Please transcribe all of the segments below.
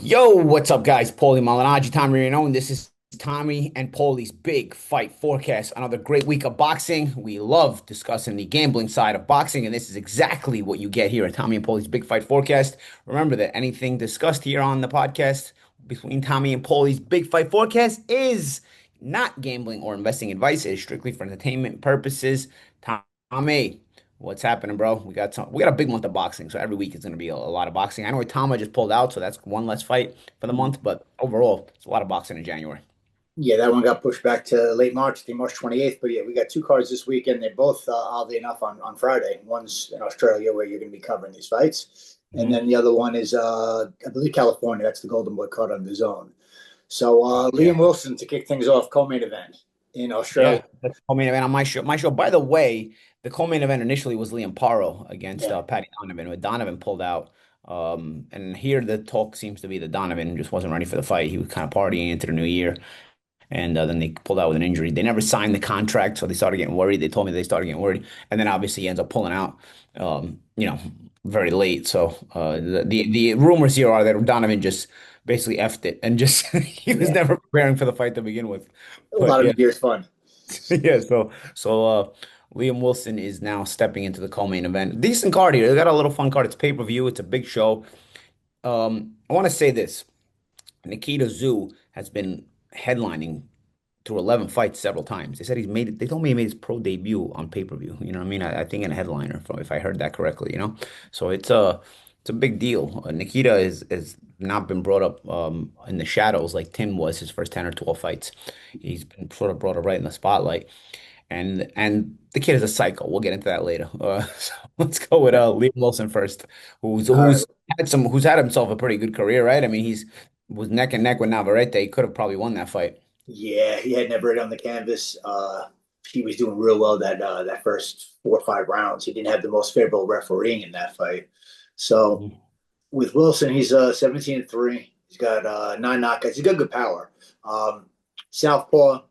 Yo, what's up, guys? Paulie Malignaggi, Tommy Reno, and this is Tommy and Paulie's Big Fight Forecast. Another great week of boxing. We love discussing the gambling side of boxing, and this is exactly what you get here at Tommy and Paulie's Big Fight Forecast. Remember that anything discussed here on the podcast between Tommy and Paulie's Big Fight Forecast is not gambling or investing advice. It is strictly for entertainment purposes. Tommy, what's happening, bro? We got a big month of boxing, so every week is going to be a lot of boxing. I know Tama just pulled out, so that's one less fight for the month, but overall, it's a lot of boxing in January. Yeah, that one got pushed back to late March, I think March 28th. But yeah, we got two cards this weekend. They're both, oddly enough, on Friday. One's in Australia where you're going to be covering these fights. And Hmm. then the other one is, I believe, California. That's the Golden Boy card on the zone. So Yeah, Liam Wilson to kick things off, co-main event in Australia. yeah. That's the co-main event on my show. My show. By the way, the co-main event initially was Liam Paro against Yeah. Paddy Donovan, but Donovan pulled out. And here the talk seems to be that Donovan just wasn't ready for the fight. He was kind of partying into the new year. And then they pulled out with an injury. They never signed the contract, so they started getting worried. They told me they started getting worried, and then obviously he ends up pulling out, you know, very late. So the rumors here are that Donovan just basically effed it and just he was Yeah. never preparing for the fight to begin with. A But lot of yeah, New Year's fun. yeah. So Liam Wilson is now stepping into the co-main event. Decent card here. They got a little fun card. It's pay-per-view. It's a big show. I want to say this. Nikita Tszyu has been headlining through 11 fights several times. They said he's made it. They told me he made his pro debut on pay-per-view. You know what I mean? I think in a headliner, if I heard that correctly, you know? So it's a big deal. Nikita has not been brought up in the shadows like Tim was his first 10 or 12 fights. He's been sort of brought up right in the spotlight. And the kid is a psycho. We'll get into that later. So let's go with Yeah. Liam Wilson first, who's All right. who's who's had himself a pretty good career, right? I mean, he's was neck and neck with Navarrete. He could have probably won that fight. Yeah, he had never hit on the canvas. He was doing real well that first 4 or 5 rounds. He didn't have the most favorable refereeing in that fight. So Mhm. with Wilson, he's 17-3. He's got 9 knockouts. He's got good power. Southpaw,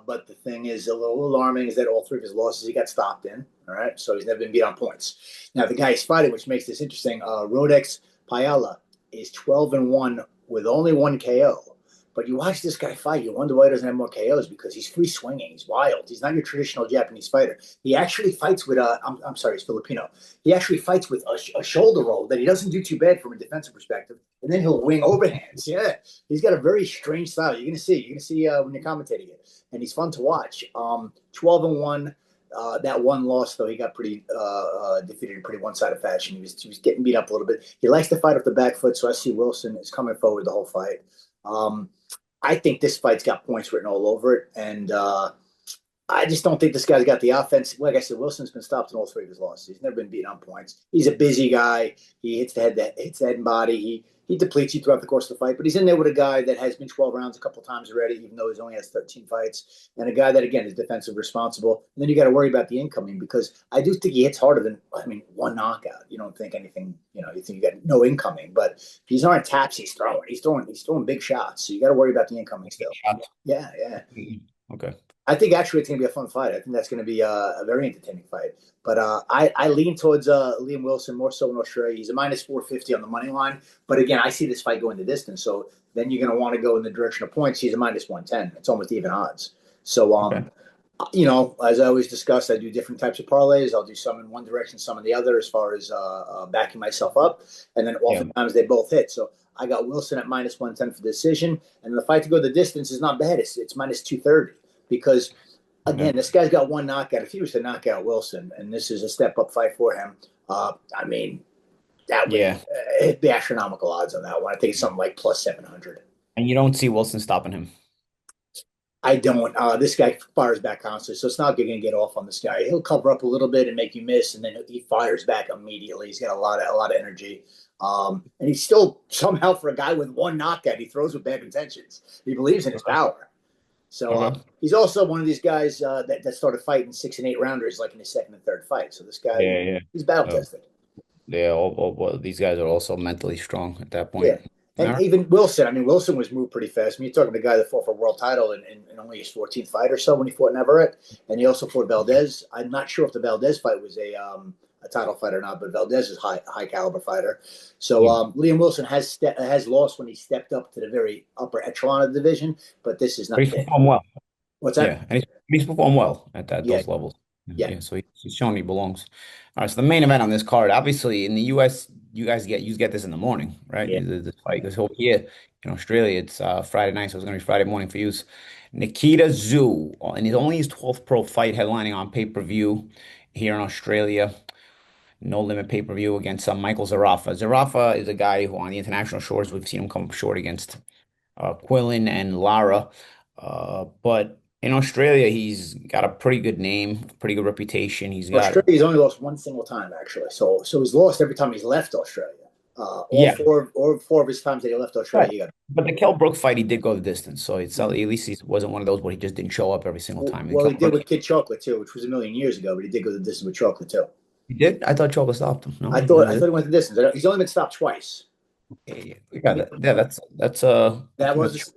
but the thing is a little alarming is that all three of his losses he got stopped in. All right, so he's never been beat on points. Now the guy he's fighting, which makes this interesting, Rodex Pyella is 12-1 with only one KO. But you watch this guy fight, you wonder why he doesn't have more KOs because he's free swinging. He's wild. He's not your traditional Japanese fighter. He actually fights with I'm sorry, he's Filipino. He actually fights with a shoulder roll that he doesn't do too bad from a defensive perspective, and then he'll wing overhands. Yeah, he's got a very strange style. You're gonna see when you're commentating it, and he's fun to watch. 12-1. That one loss, though, he got pretty defeated in pretty one-sided fashion. He was getting beat up a little bit. He likes to fight off the back foot, so I see Wilson is coming forward the whole fight. Um, I think this fight's got points written all over it, and I just don't think this guy's got the offense. Like I said, Wilson's been stopped in all three of his losses. He's never been beaten on points. He's a busy guy. He hits the head and body. He depletes you throughout the course of the fight. But he's in there with a guy that has been 12 rounds a couple times already, even though he's only has 13 fights, and a guy that again is defensive responsible. And then you got to worry about the incoming because I do think he hits harder than one knockout. You don't think anything. You think you got no incoming, but these aren't taps he's throwing. He's throwing big shots. So you got to worry about the incoming still. Yeah, yeah. Mhm. Okay. I think actually it's going to be a fun fight. I think that's going to be a very entertaining fight. But I lean towards Liam Wilson more so in Australia. He's a minus 450 on the money line. But again, I see this fight going the distance. So then you're going to want to go in the direction of points. He's a minus 110. It's almost even odds. So, Okay. as I always discuss, I do different types of parlays. I'll do some in one direction, some in the other as far as backing myself up. And then Yeah. oftentimes they both hit. So I got Wilson at minus 110 for decision. And the fight to go the distance is not bad. It's minus 230 because Okay. again, this guy's got one knockout. If he was to knock out Wilson, and this is a step up fight for him, I mean, that would Yeah. it'd be astronomical odds on that one. I think it's something like plus 700. And you don't see Wilson stopping him. I don't. This guy fires back constantly, so it's not going to get off on this guy. He'll cover up a little bit and make you miss, and then he fires back immediately. He's got a lot of energy, and he's still somehow for a guy with one knockout, he throws with bad intentions. He believes in his Okay. power. So Okay. he's also one of these guys that started fighting 6 and 8 rounders like in his second and third fight. So this guy, Yeah. Yeah. he's battle Uh, tested. yeah. Well, these guys are also mentally strong at that Yeah. point. All And right. even Wilson, Wilson was moved pretty fast. You're talking to a guy that fought for a world title in only his 14th fight or so when he fought Navarrete. And he also fought Valdez. I'm not sure if the Valdez fight was a title fighter or not, but Valdez is high caliber fighter. So Yeah. Liam Wilson has lost when he stepped up to the very upper echelon of the division, but this is But not he's it. performed well. What's that? Yeah, and he's performed well at Yeah, those levels. yeah, Yeah, so he's shown he belongs. All right, so the main event on this card, obviously in the US, you guys get this in the morning, right? yeah. The fight goes over here in Australia. It's Friday night, so it's gonna be Friday morning for you. Nikita Tszyu, and he's only his 12th pro fight headlining on pay-per-view here in Australia. No limit pay-per-view against Michael Zerafa. Zerafa is a guy who on the international shores we've seen him come up short against Quillen and Lara. But in Australia, he's got a pretty good name, pretty good reputation. He's got, Australia's only lost one single time actually. So he's lost every time he's left Australia. yeah, All four of his times that he left Australia, right. he got. But the Kell Brook fight, he did go the distance. So it's at least he wasn't one of those where he just didn't show up every single time. The Well, Kell he did Brook, with Kid Chocolate too, which was a million years ago, but he did go the distance with Chocolate too. he did. I thought Chocolate stopped him. No, I thought he went the distance. He's only been stopped twice. yeah, yeah, we got that. Yeah, that's I That think that's was,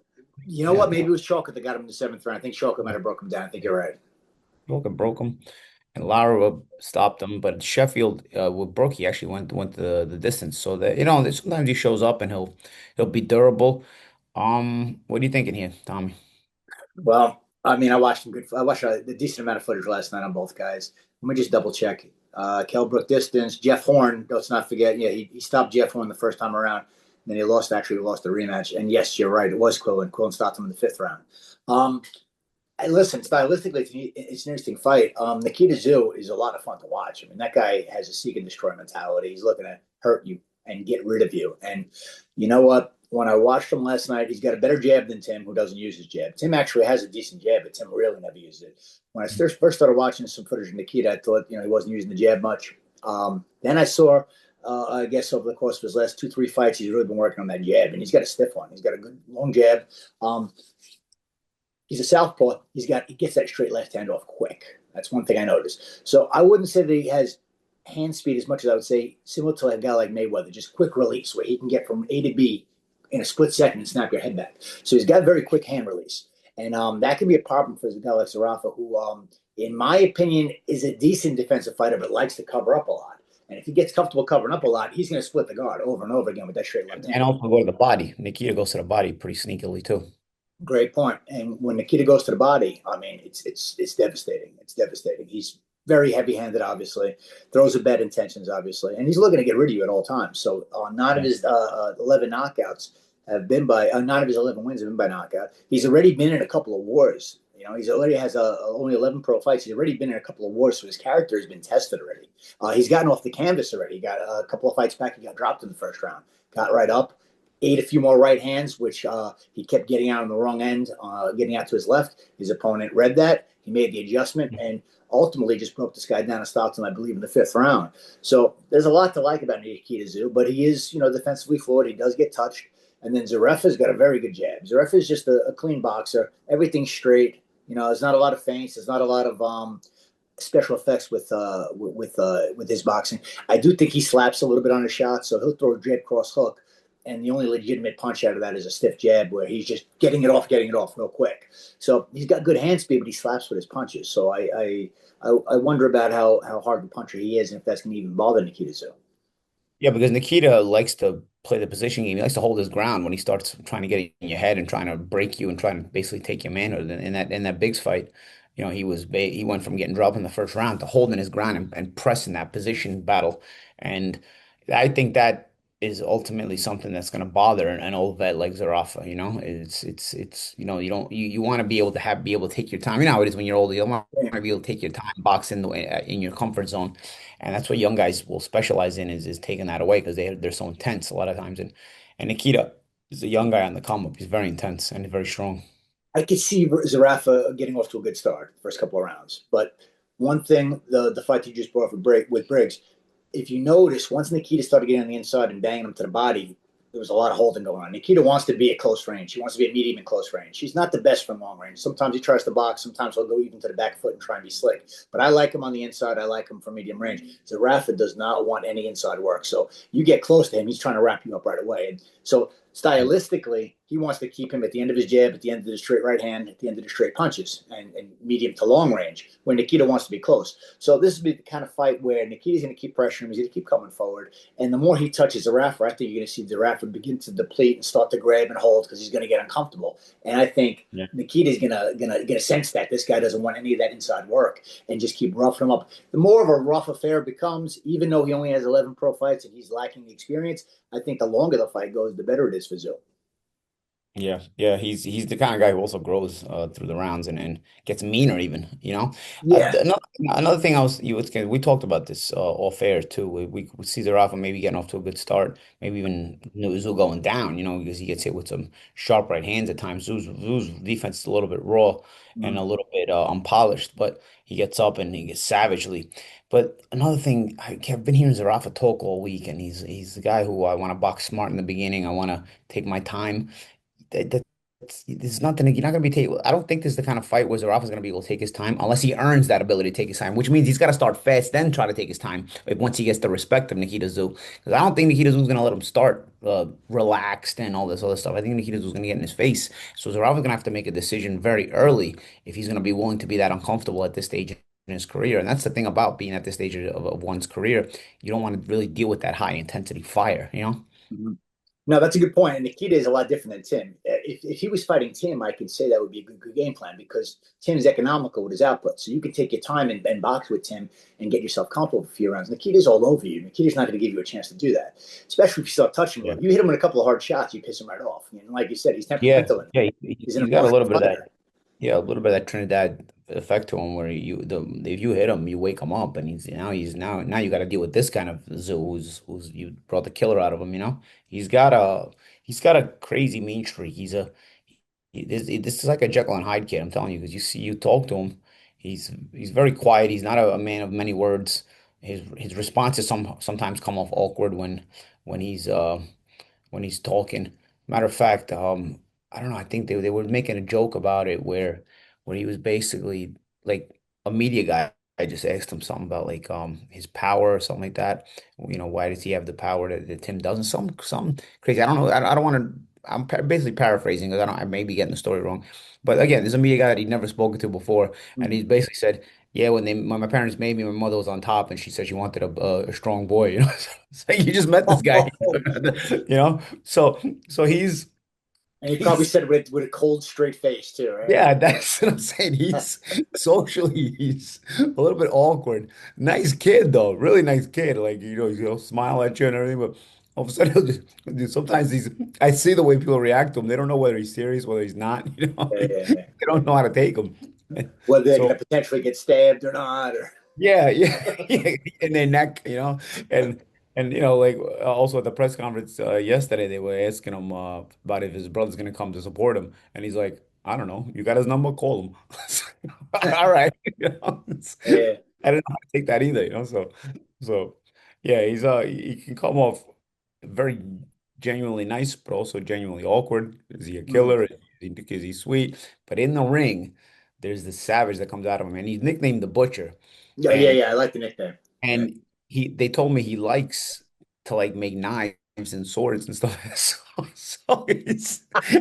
you know yeah. what? Maybe it was Chocolate that got him in the seventh round. I think Chocolate might have broke him down. I think you're right. Broken broke him, and Lara stopped him. But Sheffield with Brooke, he actually went the distance. So that sometimes he shows up and he'll be durable. What are you thinking here, Tommy? Well, I mean, I watched a decent amount of footage last night on both guys. Let me just double check. Kell Brook distance. Jeff Horn. Let's not forget. Yeah, he stopped Jeff Horn the first time around. Then he lost. Actually, lost the rematch. And yes, you're right. It was Quillen. Quillen stopped him in the fifth round. Um, listen, stylistically, it's an interesting fight. Nikita Tszyu is a lot of fun to watch. I mean, that guy has a seek and destroy mentality. He's looking to hurt you and get rid of you. And you know what? When I watched him last night, he's got a better jab than Tim, who doesn't use his jab. Tim actually has a decent jab, but Tim really never used it. When I first started watching some footage of Nikita, I thought he wasn't using the jab much. Then I saw, I guess over the course of his last 2, 3 fights, he's really been working on that jab, and he's got a stiff one. He's got a good long jab. He's a southpaw. He gets that straight left hand off quick. That's one thing I noticed. So I wouldn't say that he has hand speed as much as I would say similar to a guy like Mayweather, just quick release where he can get from A to B in a split second and snap your head back. So he's got very quick hand release. And that can be a problem for a guy like Zerafa, who, in my opinion, is a decent defensive fighter, but likes to cover up a lot. And if he gets comfortable covering up a lot, he's going to split the guard over and over again with that straight left And hand. also go to the body. Nikita goes to the body pretty sneakily too. Great point. And when Nikita goes to the body, I mean, it's devastating. It's devastating. He's very heavy-handed, obviously. Throws with bad intentions, obviously, and he's looking to get rid of you at all times. So, none of his 11 knockouts have been by. None of his 11 wins have been by knockout. He's already been in a couple of wars. He's already has only 11 pro fights. He's already been in a couple of wars, so his character has been tested already. He's gotten off the canvas already. He got a couple of fights back. He got dropped in the first round. Got right up. Ate a few more right hands, which he kept getting out on the wrong end, getting out to his left. His opponent read that. He made the adjustment and ultimately just broke this guy down and stopped him, I believe, in the fifth round. So there's a lot to like about Nikita Tszyu, but he is, defensively flawed. He does get touched. And then Zerafa's got a very good jab. Zerafa is just a clean boxer. Everything's straight. There's not a lot of feints. There's not a lot of special effects with his boxing. I do think he slaps a little bit on his shot, so he'll throw a jab cross hook. And the only legitimate punch out of that is a stiff jab where he's just getting it off real quick. So he's got good hand speed, but he slaps with his punches. So I wonder about how hard the puncher he is and if that's going to even bother Nikita Tszyu. Yeah, because Nikita likes to play the position game. He likes to hold his ground when he starts trying to get in your head and trying to break you and trying to basically take your manhood. In that Biggs fight, he went from getting dropped in the first round to holding his ground and pressing that position battle. And I think that is ultimately something that's going to bother an old vet like Zerafa. It's you want to be able to be able to take your time. You know how it is when you're older. You want to be able to take your time, box in your comfort zone, and that's what young guys will specialize in is taking that away because they're so intense a lot of times. And Nikita is a young guy on the come up. He's very intense and very strong. I could see Zerafa getting off to a good start first couple of rounds. But one thing, the fight you just brought up with Briggs, if you notice, once Nikita started getting on the inside and banging him to the body, there was a lot of holding going on. Nikita wants to be at close range. She wants to be at medium and close range. She's not the best from long range. Sometimes he tries to box. Sometimes he'll go even to the back foot and try and be slick. But I like him on the inside. I like him from medium range. Zerafa does not want any inside work. So you get close to him, he's trying to wrap you up right away. And so stylistically, he wants to keep him at the end of his jab, at the end of the straight right hand, at the end of the straight punches, and medium to long range, where Nikita wants to be close. So this would be the kind of fight where Nikita's going to keep pressuring him. He's going to keep coming forward. And the more he touches Zerafa, I think you're going to see Zerafa begin to deplete and start to grab and hold because he's going to get uncomfortable. And I think Yeah. Nikita's gonna sense that this guy doesn't want any of that inside work and just keep roughing him up. The more of a rough affair it becomes, even though he only has 11 pro fights and he's lacking the experience, I think the longer the fight goes, the better it is for Zoo. Yeah, yeah, he's the kind of guy who also grows through the rounds and gets meaner even, you know. Yeah. Another thing I was you was we talked about this off air too. We see Zerafa maybe getting off to a good start, maybe even Zoo going down, you know, because he gets hit with some sharp right hands at times. Zoo's defense is a little bit raw and a Mm. little bit unpolished, but he gets up and he gets savagely. But another thing, I've been hearing Zerafa talk all week, and he's the guy who I want to box smart in the beginning. I want to take my time there's nothing you're not going to be taking. I don't think this is the kind of fight where Zerafa's going to be able to take his time unless he earns that ability to take his time, which means he's got to start fast, then try to take his time. Like once he gets the respect of Nikita Tszyu, because I don't think Nikita Tszyu is going to let him start relaxed and all this other stuff. I think Nikita Tszyu is going to get in his face. So Zerafa's going to have to make a decision very early if he's going to be willing to be that uncomfortable at this stage in his career. And that's the thing about being at this stage of one's career. You don't want to really deal with that high intensity fire, you know? Mhm. No, that's a good point. And Nikita is a lot different than Tim. If he was fighting Tim, I can say that would be a good game plan because Tim's economical with his output. So you can take your time and box with Tim and get yourself comfortable for a few rounds. Nikita's all over you. Nikita's not going to give you a chance to do that, especially if you start touching him. Yeah. You hit him with a couple of hard shots, you piss him right off. And like you said, he's Yeah, temperamental. yeah, He's an he's got a emotional little bit of that. fighter. Yeah, a little bit of that Trinidad effect to him, where if you hit him, you wake him up, and now you got to deal with this kind of Zoo who's you brought the killer out of him. You know, he's got a he's got a crazy mean streak. This is like a Jekyll and Hyde kid. I'm telling you, because you talk to him, he's very quiet. He's not a man of many words. His responses sometimes come off awkward when he's when he's talking. Matter of fact, I don't know. I think they were making a joke about it where he was basically like a media guy. I just asked him something about like his power or something like that. You know, why does he have the power that Tim doesn't? Some crazy. I don't know. I don't want to. Basically paraphrasing because I may be getting the story wrong. But again, there's a media guy that he'd never spoken to before, and he Mhm. basically said, "Yeah, when my parents made me, my mother was on top, and she said she wanted a strong boy." You know, so you just met this guy, you know. So And he probably he's said it with a cold, straight face, too, right? yeah, that's what I'm saying. He's socially he's a little bit awkward. Nice kid though, really nice kid. Like he'll smile at you and everything, but all of a sudden sometimes he's I see the way people react to him. They don't know whether he's serious, whether he's not. You know, Yeah, yeah, yeah. they don't know how to take him. Whether they're going So to potentially get stabbed or not. Or yeah, yeah, yeah, in their neck, you know, and like also at the press conference yesterday, they were asking him about if his brother's gonna come to support him, and he's like, I don't know, you got his number, call him. All right, yeah. I didn't know how to take that either, you know. So yeah, he can come off very genuinely nice, but also genuinely awkward. Is he a Mm. killer? Is he sweet? But in the ring, there's the savage that comes out of him, and he's nicknamed the Butcher. Yeah, yeah, And yeah. I like the nickname. Yeah. and they told me he likes to like make knives and swords and stuff. So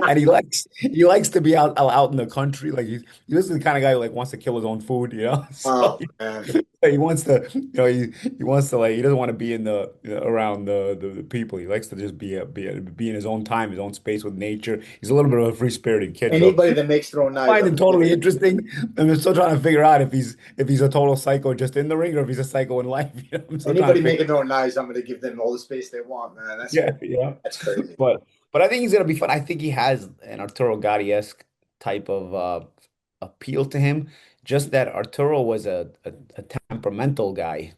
and he likes to be out in the country. Like this is the kind of guy who like wants to kill his own food, you know? So Oh, man. he wants to, he wants to like he doesn't want to be in around the people. He likes to just be in his own time, his own space with nature. He's a little bit of a free-spirited kid, so Anybody that makes throwing knives, find I'm him gonna give totally it. interesting. And I'm still trying to figure out if he's a total psycho just in the ring or if he's a psycho in life. I'm still trying to Anybody figure. making throwing knives, I'm gonna give them all the space they want, man. Yeah, yeah. That's crazy. But I think he's gonna be fun. I think he has an Arturo Gatti-esque type of appeal to him. Just that Arturo was a temperamental guy.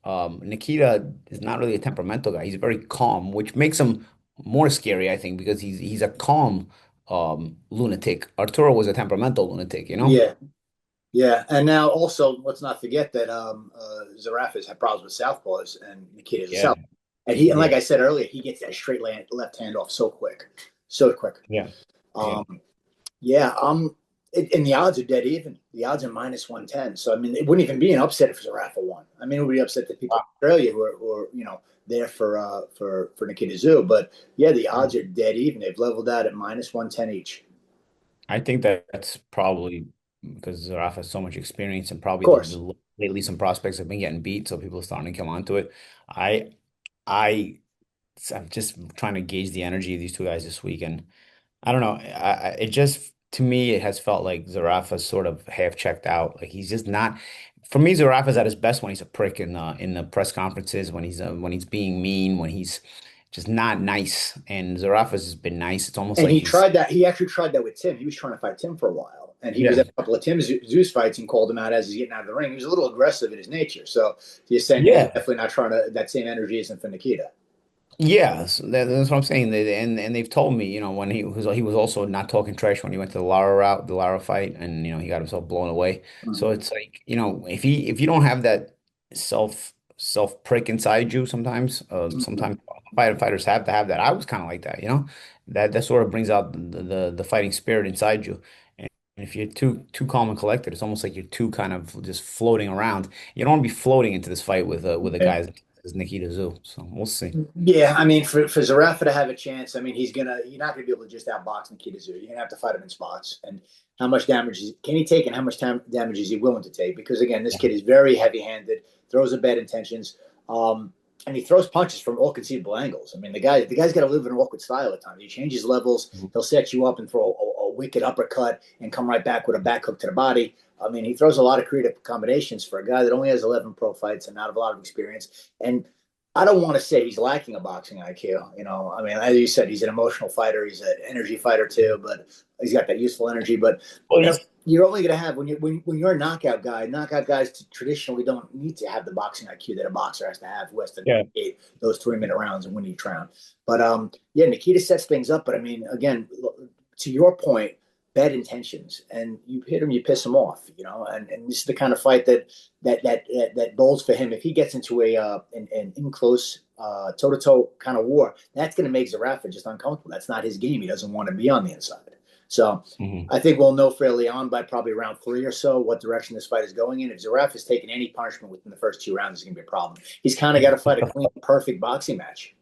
Nikita is not really a temperamental guy. He's very calm, which makes him more scary, I think, because he's a calm lunatic. Arturo was a temperamental lunatic, you know? Yeah, yeah. And now also, let's not forget that Zerafa's had problems with southpaws, and Nikita's a Yeah, southpaw. And like yeah, I said earlier, he gets that straight left hand off so quick, so quick. yeah, yeah. Um, yeah, and the odds are dead even. The odds are -110. So I mean, it wouldn't even be an upset if Zerafa won. I mean, it would be upset to people in Australia who are there for Nikita Tszyu. But yeah, the odds are dead even. They've leveled out at -110 each. I think that that's probably because Zerafa has so much experience and Of probably course. lately some prospects have been getting beat, so people are starting to come onto it. I I I'm just trying to gauge the energy of these two guys this week, and I don't know. It just to me it has felt like Zerafa's sort of half checked out. Like he's just not. For me, Zerafa's at his best when he's a prick in the press conferences, when he's being mean, when he's just not nice. And Zerafa's has been nice. It's almost And like he he's tried that. He actually tried that with Tim. He was trying to fight Tim for a while, and he was yeah at a couple of Tim's Zeus fights and called him out as he's getting out of the ring. He was a little aggressive in his nature. So you're saying that he's yeah. definitely not trying to. That same energy isn't for Nikita. Yes, that's what I'm saying. And they've told me, when he was also not talking trash when he went to the Lara route, the Lara fight, and he got himself blown away. So Mhm. it's like, if you don't have that self prick inside you, sometimes fighters have to have that. I was kind of like that, that sort of brings out the fighting spirit inside you. And if you're too calm and collected, it's almost like you're too kind of just floating around. You don't want to be floating into this fight with a Yeah. guy as Nikita Tszyu. So we'll see. Yeah, I mean, for Zerafa to have a chance, I mean, you're not gonna be able to just outbox Nikita Tszyu. You're gonna have to fight him in spots. And how much damage can he take, and how much damage is he willing to take? Because again, this kid is very heavy-handed, throws a bad intentions, and he throws punches from all conceivable angles. I mean, the guy's got to live in an awkward style at times. He changes levels. He'll set you up and throw a wicked uppercut and come right back with a back hook to the body. I mean, he throws a lot of creative combinations for a guy that only has 11 pro fights and not a lot of experience. And I don't want to say he's lacking a boxing IQ. I mean, as you said, he's an emotional fighter. He's an energy fighter too, but he's got that useful energy. But Well, he's you're only going to have when you're a knockout guy. Knockout guys traditionally don't need to have the boxing IQ that a boxer has to have, who has to yeah. navigate those 3 minute rounds and win each round. But yeah, Nikita sets things up. But I mean, again, to your point, bad intentions, and you hit him, you piss him off. And this is the kind of fight that bowls for him. If he gets into an in close toe to toe kind of war, that's going to make Zerafa just uncomfortable. That's not his game. He doesn't want to be on the inside. So Mhm. I think we'll know fairly on by probably round 3 or so what direction this fight is going in. If Zerafa is taking any punishment within the first 2 rounds, it's going to be a problem. He's kind of got to fight a clean, perfect boxing match.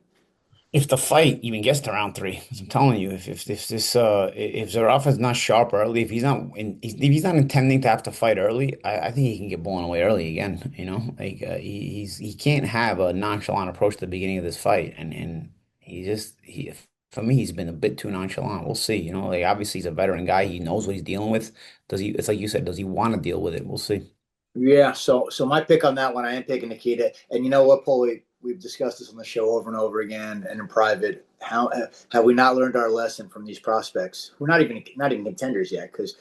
If the fight even gets to round three, 'cause I'm telling you, if Zerafa's not sharp early, if he's not intending to have to fight early, I think he can get blown away early again. Like he can't have a nonchalant approach to the beginning of this fight, and he for me he's been a bit too nonchalant. We'll see. Like obviously he's a veteran guy. He knows what he's dealing with. Does he? It's like you said. Does he want to deal with it? We'll see. Yeah, so my pick on that one, I am picking Nikita. And you know what, Paul? We've discussed this on the show over and over again, and in private. How have we not learned our lesson from these prospects? We're not even contenders yet. Because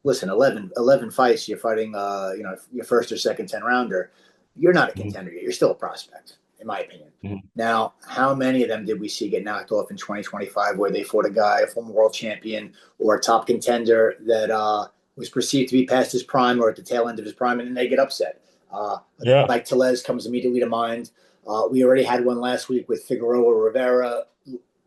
listen, 11 fights, you're fighting, your first or second 10 rounder. You're not a Mhm. contender yet. You're still a prospect, in my opinion. Mhm. Now, how many of them did we see get knocked off in 2025 where they fought a guy, a former world champion, or a top contender that was perceived to be past his prime or at the tail end of his prime, and then they get upset. A guy Yeah. like Tellez comes immediately to mind. We already had one last week with Figueroa Rivera,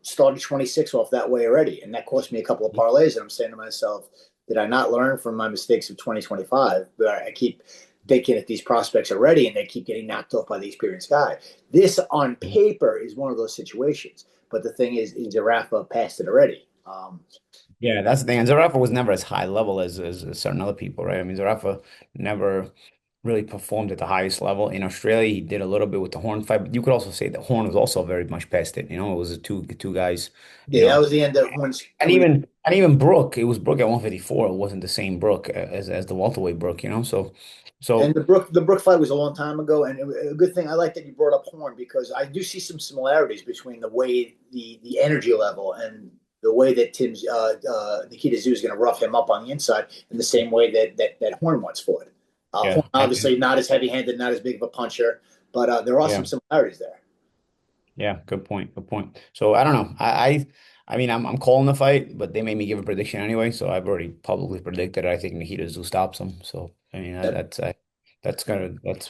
started 26 off that way already, and that cost me a couple of parlays. And I'm saying to myself, did I not learn from my mistakes of 2025? But I keep thinking that these prospects are ready, and they keep getting knocked off by the experienced guy. This on paper is one of those situations, but the thing is Zerafa passed it already. Yeah, that's the thing. And Zerafa was never as high level as certain other people, right? I mean, Zerafa never really performed at the highest level. In Australia, he did a little bit with the Horn fight, but you could also say that Horn was also very much past it. It was the two guys, you Yeah, that know. was the end of Horn's And career. even Brook, it was Brook at 154. It wasn't the same Brook as the welterweight Brook. And So the Brook fight was a long time ago, and a good thing. I like that you brought up Horn because I do see some similarities between the way the energy level and the way that Tim's Nikita Tszyu is going to rough him up on the inside, in the same way that Horn once fought. yeah, Horn obviously not as heavy handed, not as big of a puncher, but there are yeah. some similarities there. Yeah, good point. Good point. So I don't know. I mean, I'm calling the fight, but they made me give a prediction anyway. So I've already publicly predicted I think Nikita Tszyu stops him. So I mean, that's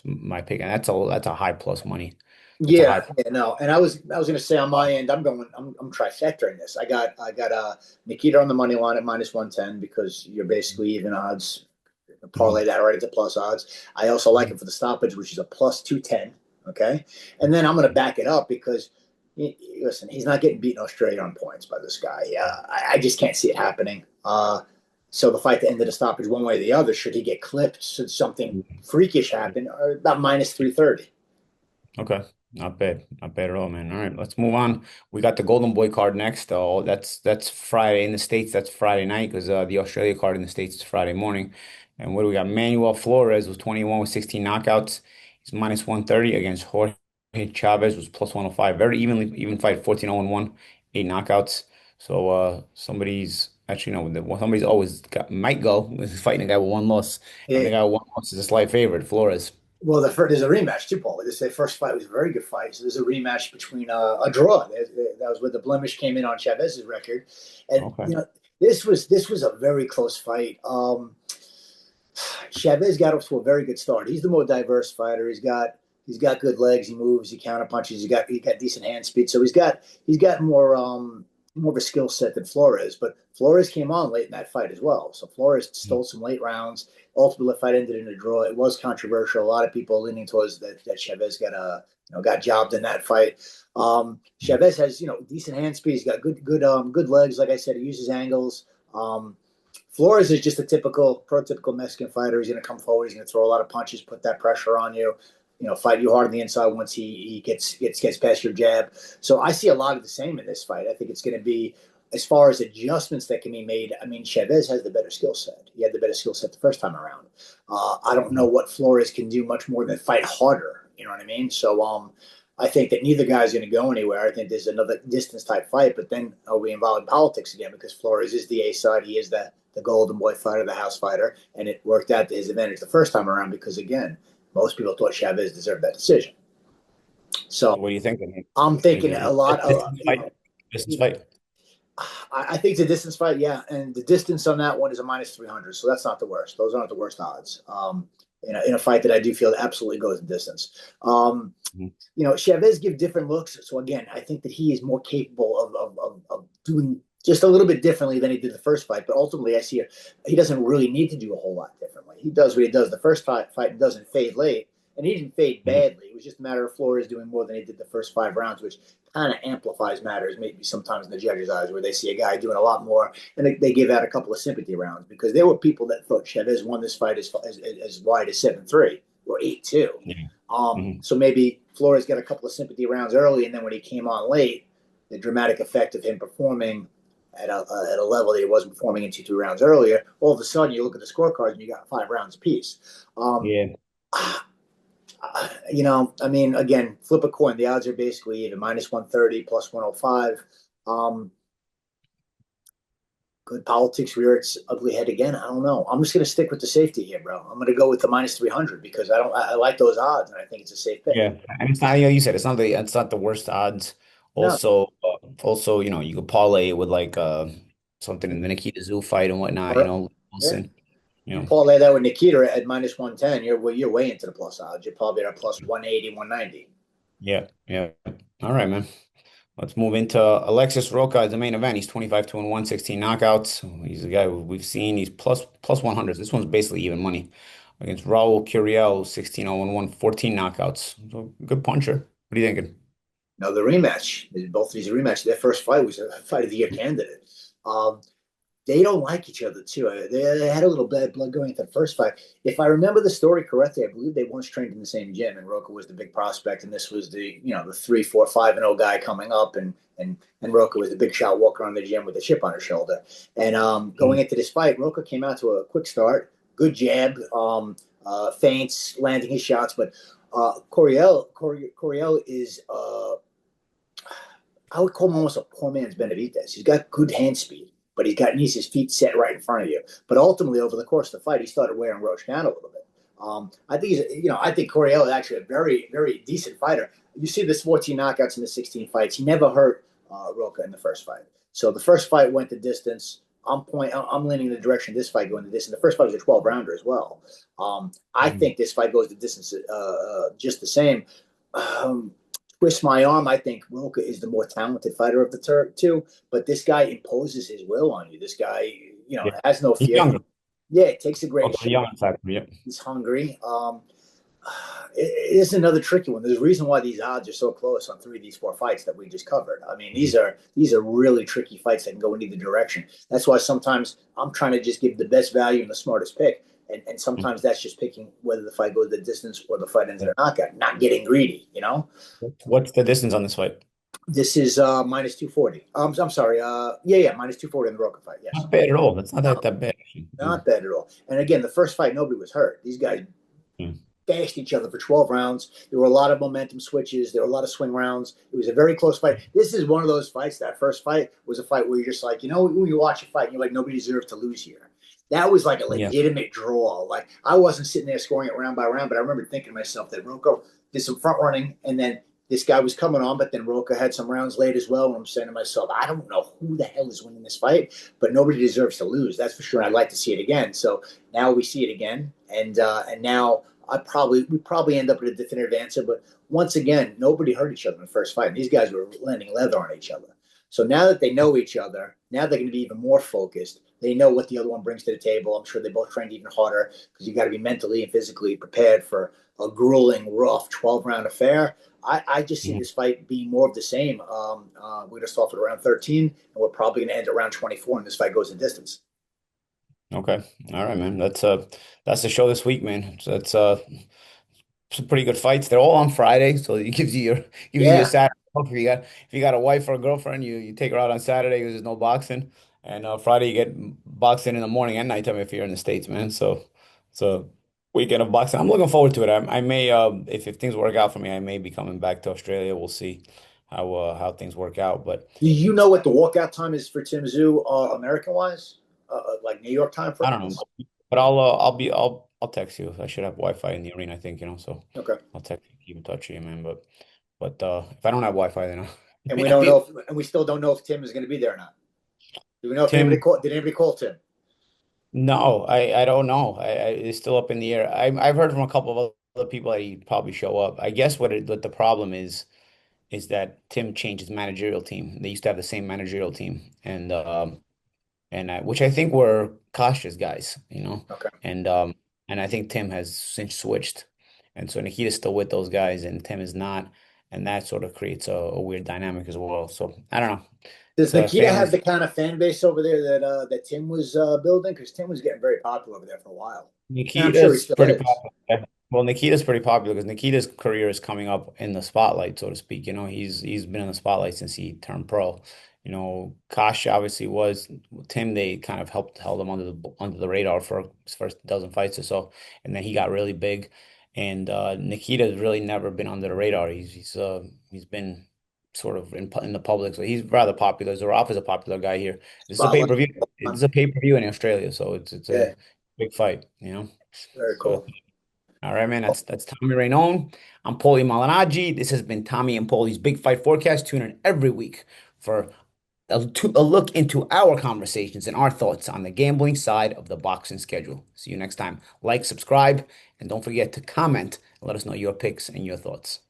my pick, and that's a high plus money. That's a high. Yeah, no. And I was going to say on my end, I'm trifecta in this. I got Nikita on the money line at -110 because you're basically even odds. Mhm, Parlay that right into plus odds. I also like mhm, it for the stoppage, which is a +210. Okay, and then I'm going to back it up because listen, he's not getting beaten Australia on points by this guy. I just can't see it happening. So the fight to end of the stoppage one way or the other, should he get clipped, should something freakish happen, or about minus 330. Okay. Not bad. Not bad at all, man. All right, let's move on. We got the Golden Boy card next. Oh, that's Friday in the States. That's Friday night because the Australia card in the States is Friday morning. And what do we got? Manuel Flores was 21 with 16 knockouts. He's minus 130 against Jorge Chavez was plus 105. Very even fight, 14-0 1, 8 knockouts. So somebody's actually no, somebody's always might go fighting a guy with one loss, and the It, guy with one loss is a slight favorite, Flores. well, there's a rematch too, Paul. This first fight was a very good fight. So there's a rematch between a draw. That was where the blemish came in on Chavez's record, and Okay. this was a very close fight. Chavez got off to a very good start. He's the more diverse fighter. He's got good legs. He moves. He counter punches. He got decent hand speed. So he's got more of a skill set than Flores. But Flores came on late in that fight as well. So Flores stole some late rounds. Ultimately, the fight ended in a draw. It was controversial. A lot of people leaning towards that Chavez got jobbed in that fight. Chavez has decent hand speed. He's got good legs. Like I said, he uses angles. Flores is just a prototypical Mexican fighter. He's going to come forward. He's going to throw a lot of punches, put that pressure on you. Fight you hard on the inside once he gets past your jab. So I see a lot of the same in this fight. I think it's going to be, as far as adjustments that can be made. I mean, Chavez has the better skill set. He had the better skill set the first time around. I don't know what Flores can do much more than fight harder. You know what I mean? So I think that neither guy's going to go anywhere. I think there's another distance type fight, but then are we involved in politics again? Because Flores is the A side. He is the golden boy fighter, the house fighter, and it worked out to his advantage the first time around because, again, most people thought Chavez deserved that decision. So So what do you think? I'm Is thinking it a lot a of, distance fight? Distance fight? I think it's a distance fight, yeah, and the distance on that one is a minus 300, so that's not the worst. Those aren't the worst odds. In a fight that I do feel absolutely goes the distance. Mhm. Chavez give different looks. So again, I think that he is more capable of doing just a little bit differently than he did the first fight. But ultimately, I see he doesn't really need to do a whole lot differently. He does what he does the first fight and doesn't fade late. And he didn't fade Mhm. badly. It was just a matter of Flores doing more than he did the first 5 rounds, which kind of amplifies matters maybe sometimes in the judges' eyes, where they see a guy doing a lot more and they give out a couple of sympathy rounds because there were people that thought Chavez won this fight as wide as 7-3 or 8-2. Yeah. Mhm. So maybe Flores got a couple of sympathy rounds early, and then when he came on late, the dramatic effect of him performing at a level that he wasn't performing in 2 rounds earlier, all of a sudden you look at the scorecards and you got 5 rounds apiece. Yeah. I mean, again, flip a coin. The odds are basically even minus 130 plus 105. Good politics rear its ugly head again. I don't know. I'm just going to stick with the safety here, bro. I'm going to go with the minus 300 because I like those odds and I think it's a safe pick. Yeah. And it's not, you said it's not the worst odds. No, Also, you could parlay it with like something in the Nikita Tszyu fight and whatnot, or, yeah. Wilson, you You know. parlay that with Nikita at minus 110. You're way into the plus odds. You're probably at a plus 180, 190. Yeah, yeah. All right, man. Let's move into Alexis Rocha as the main event. He's 25-1, 116 knockouts. He's a guy we've seen. He's plus 100s. This one's basically even money against Raul Curiel, 16-0, 114 knockouts. So good puncher. What are you thinking? Now the rematch, both of these rematches, their first fight was a fight of the year candidate. Um, they don't like each other too. They had a little bad blood going into the first fight. If I remember the story correctly, I believe they once trained in the same gym, and Rocha was the big prospect, and this was the 3, 4, 5-0 guy coming up, and Rocha was the big shot walking around the gym with a chip on his shoulder. And going Mhm. into this fight, Rocha came out to a quick start, good jab, feints, landing his shots, but Curiel is I would call him almost a poor man's Benavidez. He's got good hand speed, but needs his feet set right in front of you. But ultimately, over the course of the fight, he started wearing Roach down a little bit. I think Curiel is actually a very, very decent fighter. You see this 14 knockouts in the 16 fights. He never hurt Rocha in the first fight. So the first fight went the distance. I'm leaning in the direction of this fight going the distance. The first fight was a 12 rounder as well. I Mhm. think this fight goes the distance just the same. Um, Twist my arm. I think Rocha is the more talented fighter of the two, but this guy imposes his will on you. This guy, Yeah. has no He's fear. younger. Yeah, it takes a great Also shot. young factor. Yeah. He's hungry. It is another tricky one. There's a reason why these odds are so close on three of these four fights that we just covered. I mean, these are really tricky fights that can go in either direction. That's why sometimes I'm trying to just give the best value and the smartest pick. And sometimes that's just picking whether the fight goes the distance or the fight ends in a knockout, not getting greedy, you know? What's the distance on this fight? This is minus 240. I'm sorry. Yeah, minus 240 in the Rocha fight. Yes. Not bad at all. That's not No, that bad. not bad at all. And again, the first fight, nobody was hurt. These guys Mm. gashed each other for 12 rounds. There were a lot of momentum switches. There were a lot of swing rounds. It was a very close fight. This is one of those fights. That first fight was a fight where you're just like, when you watch a fight, and you're like, nobody deserves to lose here. That was like a Yeah. legitimate draw. Like I wasn't sitting there scoring it round by round, but I remember thinking to myself that Rocco did some front running, and then this guy was coming on, but then Roca had some rounds late as well. And I'm saying to myself, I don't know who the hell is winning this fight, but nobody deserves to lose. That's for sure. And I'd like to see it again. So now we see it again, and now we probably end up with a definitive answer. But once again, nobody hurt each other in the first fight. These guys were landing leather on each other. So now that they know each other, now they're going to be even more focused. They know what the other one brings to the table. I'm sure they both trained even harder because you got to be mentally and physically prepared for a grueling, rough 12-round affair. I just see Mhm. this fight being more of the same. We're going to start at around 13, and we're probably going to end at around 24, and this fight goes in distance. Okay. All right, man. That's the show this week, man. So it's some pretty good fights. They're all on Friday, so it gives you your Yeah. Saturday off. If you got a wife or a girlfriend, you take her out on Saturday because there's no boxing, and Friday you get boxing in the morning and nighttime if you're in the States, man. So it's a weekend of boxing. I'm looking forward to it. I may if things work out for me, I may be coming back to Australia. We'll see how things work out, but. Do you know what the walkout time is for Tim Tszyu, American wise, like New York time, for I don't instance? know, but I'll text you. I should have Wi-Fi in the arena, I think, so Okay. I'll text you, keep in touch with you, man. But if I don't have Wi-Fi, then And we I'll don't be know, and we still don't know if Tim is going to be there or not. Do we know if anybody Tim. called? Did anybody call Tim? No, I don't know. It's still up in the air. I've heard from a couple of other people that he'd probably show up. I guess what the problem is that Tim changed his managerial team. They used to have the same managerial team, and which I think were cautious guys, Okay. and um and I think Tim has since switched, and so Nikita's still with those guys, and Tim is not, and that sort of creates a weird dynamic as well. So I don't know. Does It's a Nikita family. have the kind of fan base over there that Tim was building? Because Tim was getting very popular over there for a while, and I'm sure he Nikita's still pretty is. popular. Yeah. Well, Nikita's pretty popular because Nikita's career is coming up in the spotlight, so to speak. He's been in the spotlight since he turned pro. Kosh obviously was Tim. They kind of held him under the radar for his first dozen fights or so, and then he got really big. And Nikita's really never been under the radar. He's been sort of in the public, so he's rather popular. Zerafa is a popular guy here. This is a Spotlight. pay-per-view. It's a pay-per-view in Australia, so it's a Yeah, big fight. very So, cool. all right, man. That's Tommy Rainone. I'm Paulie Malignaggi. This has been Tommy and Paulie's Big Fight Forecast. Tune in every week for a look into our conversations and our thoughts on the gambling side of the boxing schedule. See you next time. Like, subscribe, and don't forget to comment and let us know your picks and your thoughts.